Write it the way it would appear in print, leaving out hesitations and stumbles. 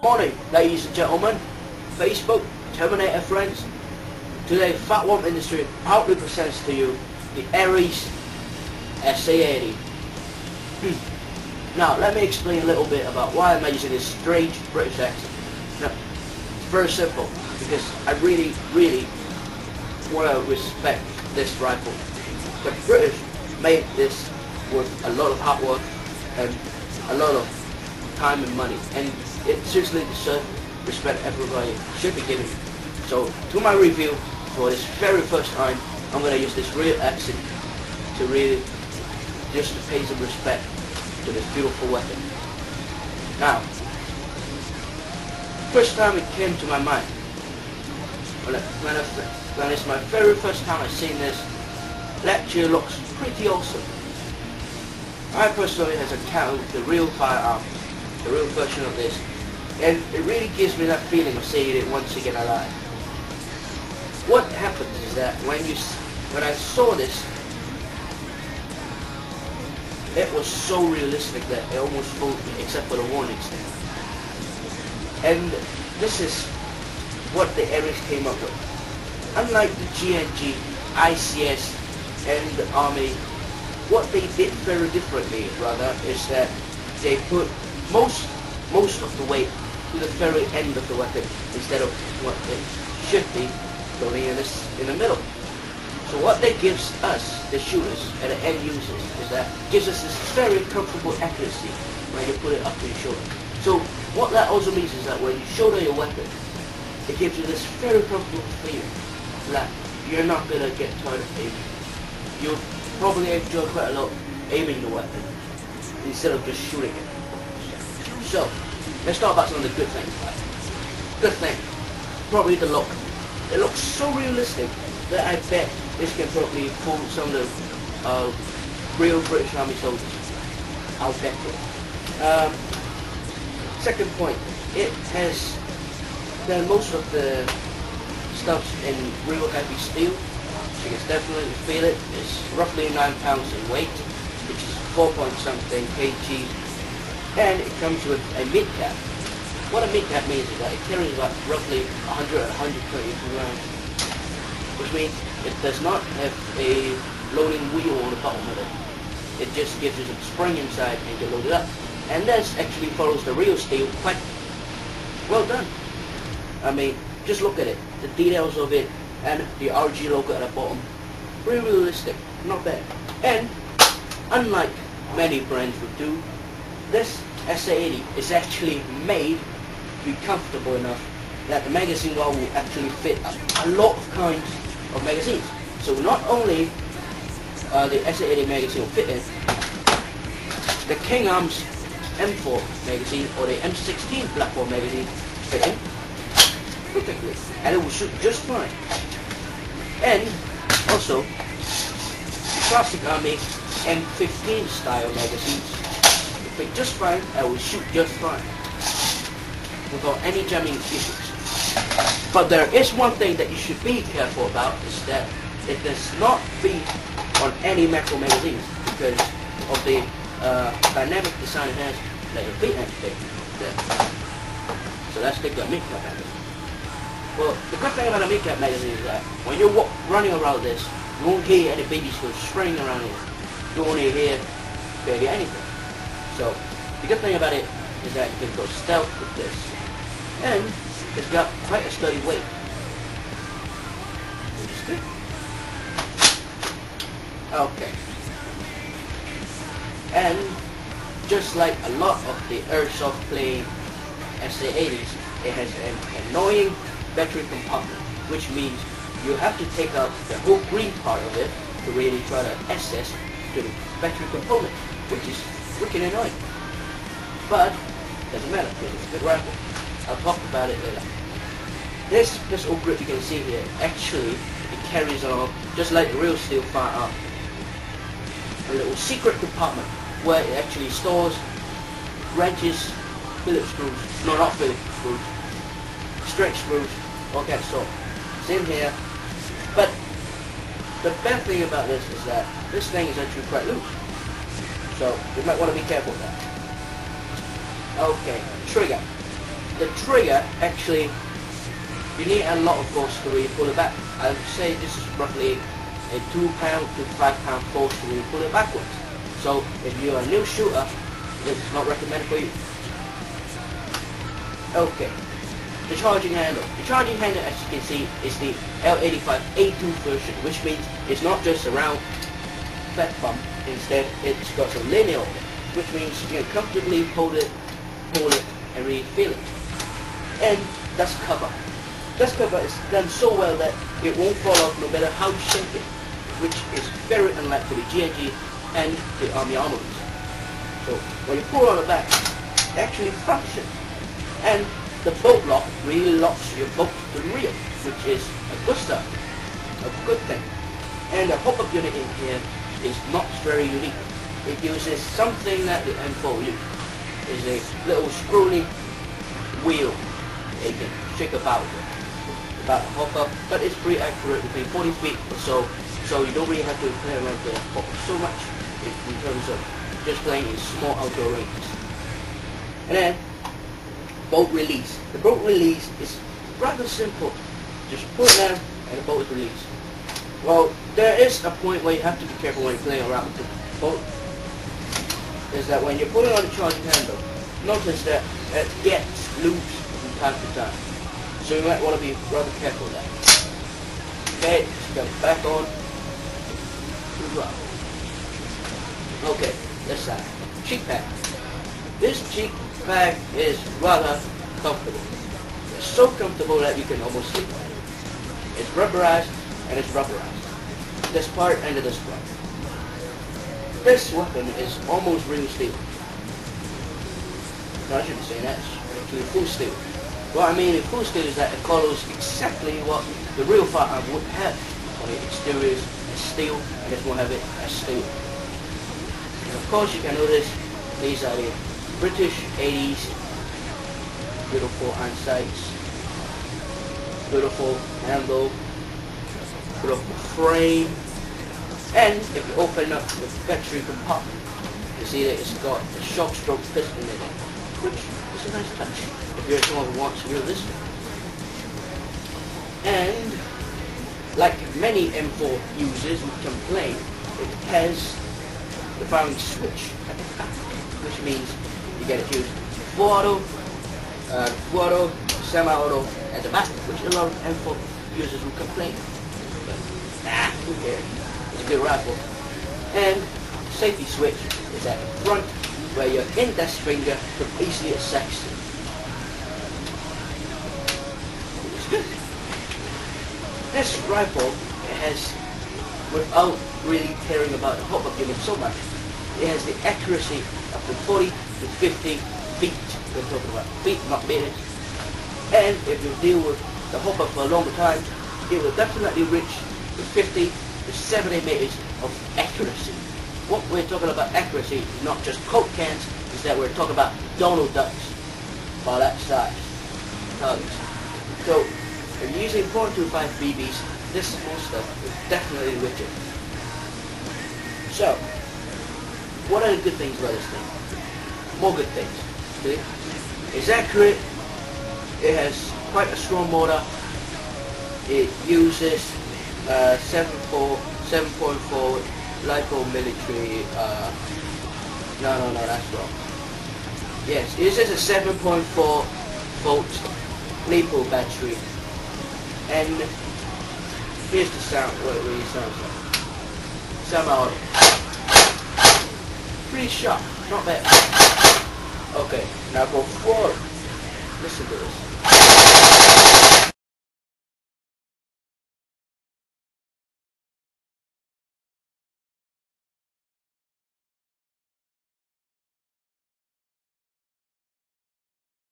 Morning, ladies and gentlemen, Facebook, Terminator friends. Today, Fat Womp Industry proudly presents to you the Aries SA80. Now, let me explain a little bit about why I'm using this strange British accent. Now, it's very simple, because I really want to respect this rifle. The British made this with a lot of hard work and a lot of time and money, and it seriously deserves respect everybody should be giving. So, to my review, for this very first time, I'm going to use this real accent to really just to pay some respect to this beautiful weapon. Now, first time it came to my mind, when it's my very first time I've seen this, that actually looks pretty awesome. I personally has encountered the real firearm, the real version of this, and it really gives me that feeling of seeing it once again alive. What happens is that when I saw this, it was so realistic that it almost fooled me, except for the warning stamp. And this is what the Aries came up with. Unlike the GNG, ICS, and the Army, what they did very differently, rather, is that they put most of the weight to the very end of the weapon instead of what it should be going in the middle. So what that gives us, the shooters and the end users, is that gives us this very comfortable accuracy when you put it up to your shoulder. So what that also means is that when you shoulder your weapon, it gives you this very comfortable feeling that you're not gonna get tired of aiming. You'll probably enjoy quite a lot aiming the weapon instead of just shooting it. So let's talk about some of the good things. Good thing, probably the look. It looks so realistic that I bet this can probably fool some of the real British Army soldiers. I'll bet it. Second point, it has done most of the stuff in real heavy steel. You can definitely feel it. It's roughly 9 pounds in weight, which is 4 point something kg, and it comes with a mid cap. What a mid cap means is that it carries about roughly 100 or 120 grams, which means it does not have a loading wheel on the bottom of it. It just gives you some spring inside and you load it up. And this actually follows the real steel quite well done. I mean, just look at it. The details of it and the RG logo at the bottom. Really realistic, not bad. And unlike many brands would do, this SA80 is actually made to be comfortable enough that the magazine wall will actually fit a lot of kinds of magazines. So not only the SA80 magazine will fit in, the King Arms M4 magazine or the M16 Blackwall magazine fit in perfectly, and it will shoot just fine. And also, the classic Army M15 style magazines will fit just fine and will shoot just fine without any jamming issues. But there is one thing that you should be careful about, is that it does not feed on any macro magazines because of the dynamic design it has, like a feed anything there. So let's take the mid-cap magazine. Well, the good thing about a mid-cap magazine is that when you're running around this, you won't hear any babies go spraying around it. You won't hear barely anything. So the good thing about it is that you can go stealth with this, and it's got quite a sturdy weight, which is good. Okay. And just like a lot of the airsoft playing SA80s, it has an annoying battery compartment, which means you have to take out the whole green part of it to really try to access to the battery component, which is freaking annoying. But doesn't matter because it's a good rifle. I'll talk about it later. This old grip you can see here, actually it carries on just like the real steel firearm. A little secret compartment where it actually stores wrenches, Phillips screws, no, not Phillips screws, stretch screws, all that sort. It's in here. But the bad thing about this is that this thing is actually quite loose. So you might want to be careful with that. Okay, trigger. The trigger, actually, you need a lot of force to really pull it back. I would say this is roughly a 2 pound to 5 pound force to really pull it backwards. So if you're a new shooter, it's not recommended for you. Okay, the charging handle. The charging handle, as you can see, is the L85A2 version, which means it's not just a round fat bump. Instead, it's got some linear, which means you can comfortably hold it, and really feel it. And dust cover. Dust cover is done so well that it won't fall off no matter how you shake it, which is very unlike for the GNG and the Army armaments. So when you pull on the back, it actually functions. And the bolt lock really locks your bolt to the rear, which is a good stuff, a good thing. And the hop-up unit in here is not very unique. It uses something that the M4 uses. It's a little scrolly wheel that you can shake about the hop-up, but it's pretty accurate between 40 feet or so you don't really have to play around with the hop-up so much in terms of just playing in small outdoor ranges. And then, bolt release. The bolt release is rather simple. Just pull it down and the bolt is released. Well, there is a point where you have to be careful when you're playing around with the bolt. Is that when you're pulling on the charging handle, notice that it gets loose from time to time. So you might want to be rather careful with that. Okay, just get it back on. Okay, this side. Cheek pad. This cheek pad is rather comfortable. It's so comfortable that you can almost sleep on it. It's rubberized and it's rubberized. This part and this part. This weapon is almost real steel. No, I shouldn't say that. It's actually full steel. What I mean in full steel is that it follows exactly what the real firearm would have on the exterior as steel, and this will have it as steel. And of course you can notice these are the British 80s, beautiful iron sights, beautiful handle, beautiful frame, and if you open up the battery compartment, you see that it's got a shock stroke piston in it, which is a nice touch if you're someone who wants realistic. And like many M4 users who complain, it has the firing switch at the back, which means you get to use full auto, semi-auto at the back, which a lot of M4 users will complain. But who cares? It's a good rifle. And safety switch is at the front, where your index finger can easily access it. This rifle has, without really caring about the hop-up unit so much, it has the accuracy up to 40 to 50 feet. We're talking about feet, not meters. And if you deal with the hop-up for a longer time, it will definitely reach to 50 to 70 meters of accuracy. What we're talking about accuracy is not just Coke cans, is that we're talking about Donald Ducks by that size targets. So if you're using .25 BBs, this small stuff is definitely richer. So, what are the good things about this thing? More good things. See? It's accurate, it has quite a strong motor, it uses 7.4 LiPo military, no, that's wrong. Yes, it uses a 7.4 volt LiPo battery, and here's the sound, what it really sounds like. Semi-auto. Pretty sharp, not bad. Okay, now go forward. Listen to this.